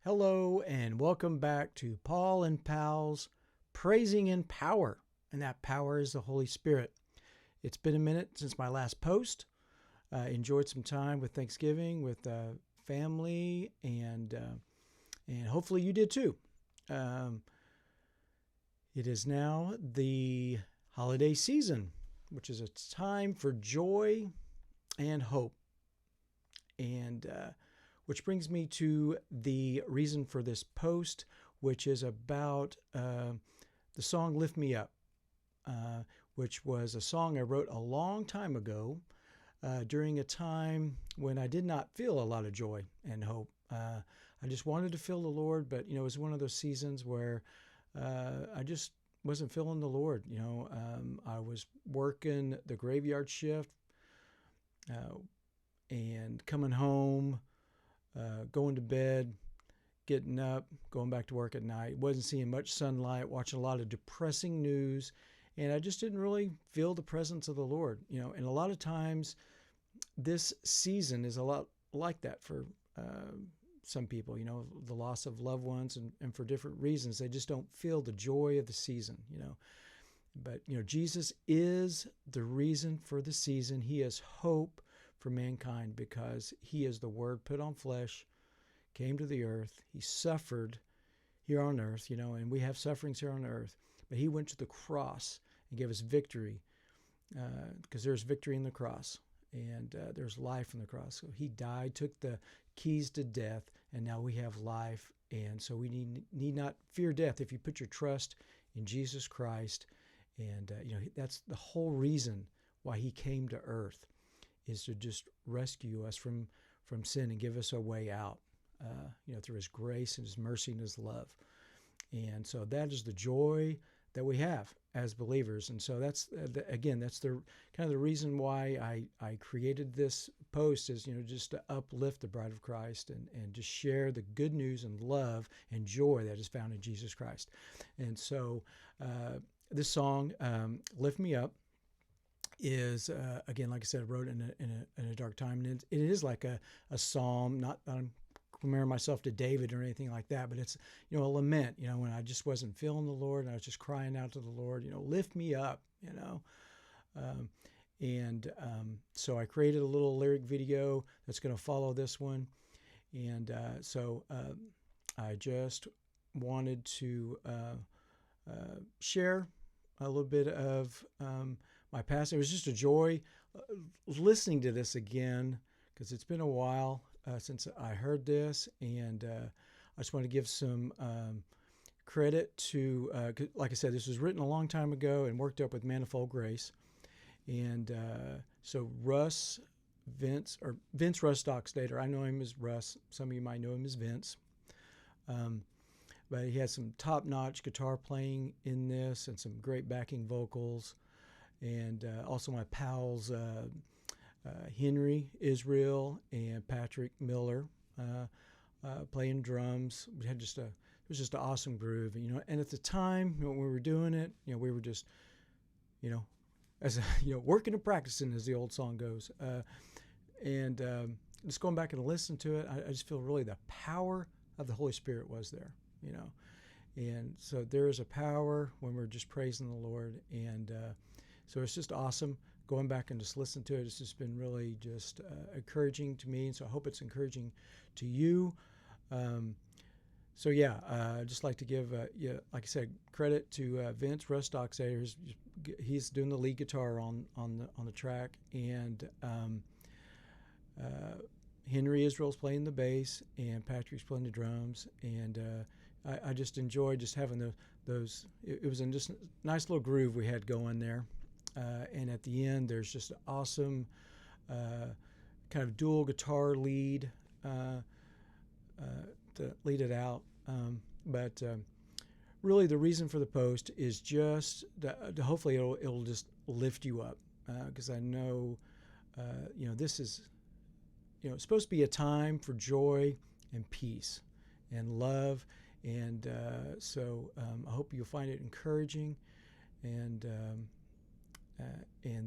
Hello and welcome back to Paul and Pal's Praising in Power, and that power is the Holy Spirit. It's been a minute since my last post. Enjoyed some time with Thanksgiving with family, and hopefully you did too. It is now the holiday season, which is a time for joy and hope, and which brings me to the reason for this post, which is about the song Lift Me Up, which was a song I wrote a long time ago during a time when I did not feel a lot of joy and hope. I just wanted to feel the Lord, but, it was one of those seasons where I just wasn't feeling the Lord. I was working the graveyard shift and coming home, going to bed, getting up, going back to work at night. Wasn't seeing much sunlight, watching a lot of depressing news, and I just didn't really feel the presence of the Lord. And a lot of times this season is a lot like that for some people, the loss of loved ones, and for different reasons. They just don't feel the joy of the season, But, Jesus is the reason for the season. He is hope for mankind because he is the Word put on flesh, came to the earth. He suffered here on earth, and we have sufferings here on earth. But he went to the cross and gave us victory because there's victory in the cross, and there's life in the cross. So he died, took the keys to death, and now we have life. And so we need not fear death if you put your trust in Jesus Christ. And, that's the whole reason why he came to earth, is to just rescue us from sin and give us a way out, through his grace and his mercy and his love. And so that is the joy that we have as believers. And so that's the kind of the reason why I created this post, is, just to uplift the bride of Christ and just share the good news and love and joy that is found in Jesus Christ. And so this song, Lift Me Up, is, again, like I said, I wrote in a dark time. And it is like a psalm, not that I'm comparing myself to David or anything like that, but it's, a lament, when I just wasn't feeling the Lord and I was just crying out to the Lord, lift me up, so I created a little lyric video that's going to follow this one. And so I just wanted to share a little bit of my past. It was just a joy listening to this again, because it's been a while since I heard this, and I just want to give some credit to, like I said, this was written a long time ago and worked up with Manifold Grace. And so Vince Russ Dockstader, I know him as Russ. Some of you might know him as Vince. But he has some top-notch guitar playing in this and some great backing vocals. And also my pals, Henry Israel and Patrick Miller, playing drums. It was just an awesome groove, And at the time when we were doing it, we were just, as working and practicing, as the old song goes. And just going back and listening to it, I just feel really the power of the Holy Spirit was there, And so there is a power when we're just praising the Lord, and so it's just awesome going back and just listening to it. It's just been really just encouraging to me, and so I hope it's encouraging to you. I'd just like to give, like I said, credit to Vince Russ Dockstader. He's doing the lead guitar on the track, and Henry Israel's playing the bass, and Patrick's playing the drums, and I just enjoyed just having those. It was in just a nice little groove we had going there. And at the end, there's just an awesome kind of dual guitar lead to lead it out. But really, the reason for the post is just to hopefully it'll just lift you up, because I know this is it's supposed to be a time for joy and peace and love, and so I hope you'll find it encouraging, and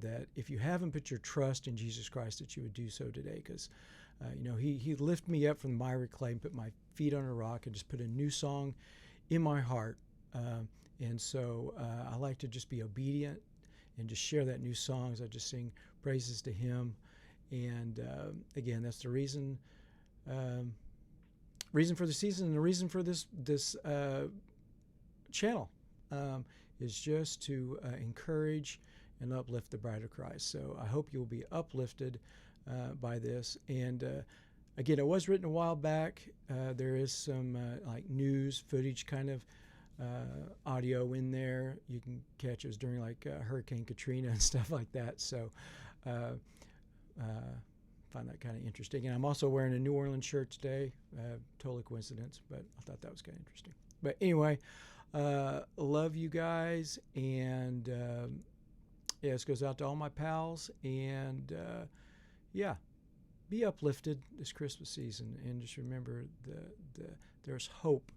that if you haven't put your trust in Jesus Christ, that you would do so today, because He lifted me up from the miry clay and put my feet on a rock and just put a new song in my heart. And so I like to just be obedient and just share that new song as I just sing praises to Him. And again, that's the reason for the season, and the reason for this channel is just to encourage and uplift the bride of Christ. So I hope you'll be uplifted by this. And again, it was written a while back. There is some like news footage kind of audio in there. You can catch it was during like Hurricane Katrina and stuff like that. So find that kind of interesting. And I'm also wearing a New Orleans shirt today. Totally coincidence, but I thought that was kind of interesting. But anyway, love you guys, and yeah, this goes out to all my pals, and yeah, be uplifted this Christmas season, and just remember there's hope.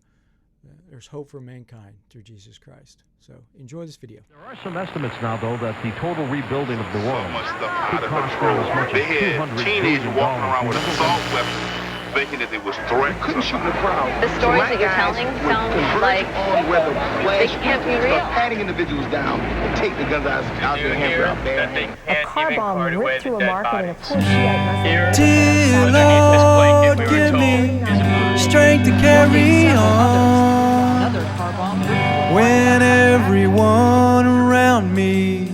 There's hope for mankind through Jesus Christ. So enjoy this video. There are some estimates now, though, that the total rebuilding of New Orleans could cost control. as much They as had $200 teenagers billion. walking around with assault weapons, thinking that they was threats. Couldn't shoot in the crowd. The stories that you're telling sound like they can't be real. Patting individuals down and take the guns out of their hands without bearing. A car bomb ripped through a market in a poor Shiite Dear Lord, give me strength to carry on when everyone around me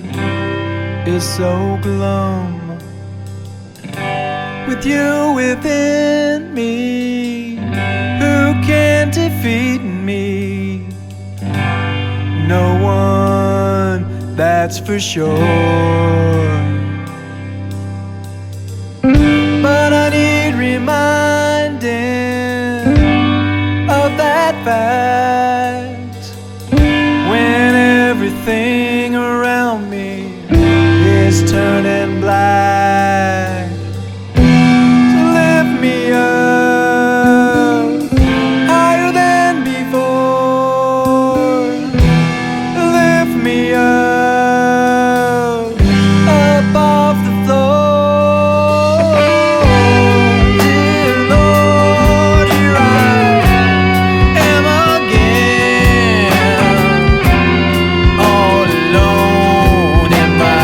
is so glum. With you within me, who can defeat me? No one, that's for sure. But I need reminding of that fact when everything around me is turning black. So lift me up higher than before. Lift me up off the floor. Dear Lord, here I am again, all alone in my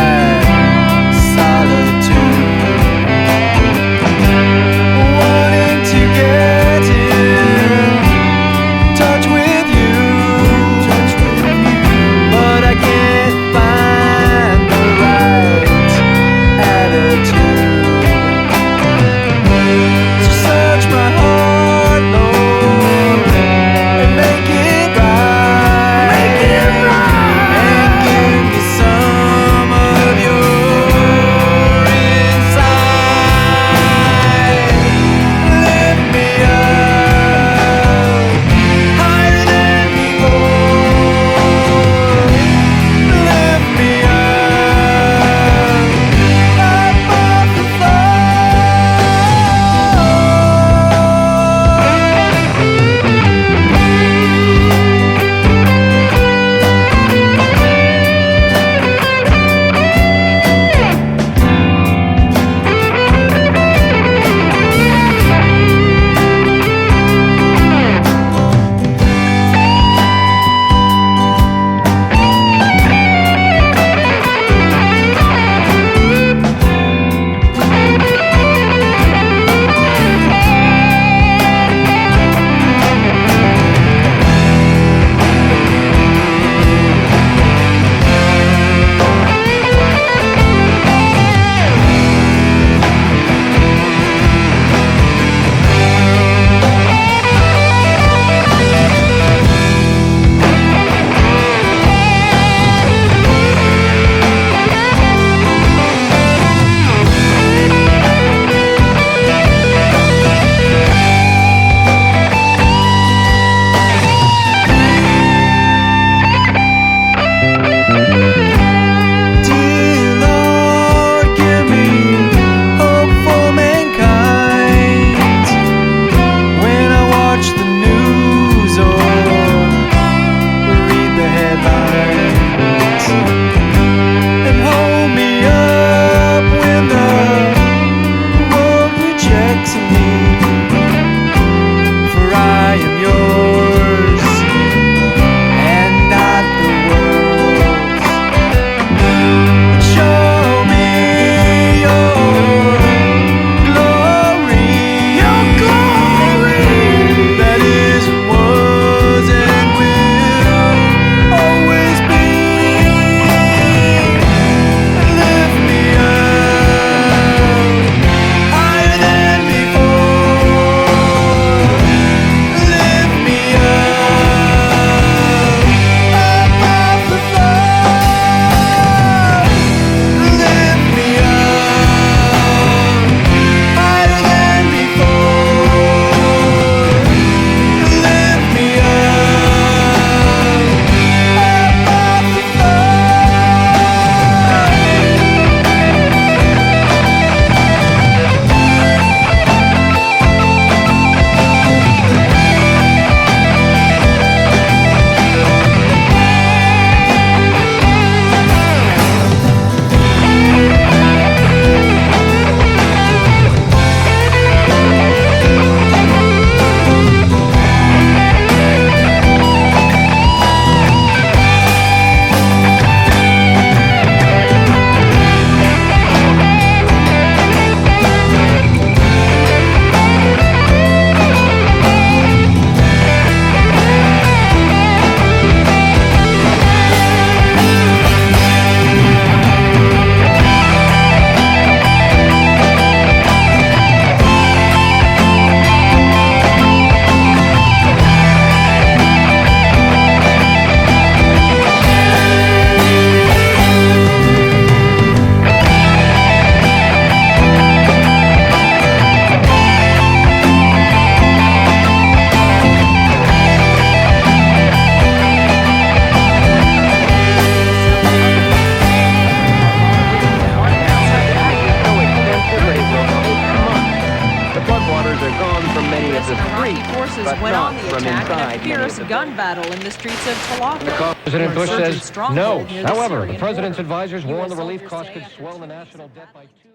forces went on the attack in a fierce gun battle in the streets of Tlaca. President Bush says no. However, The president's advisors warn the relief costs could swell the national debt by 2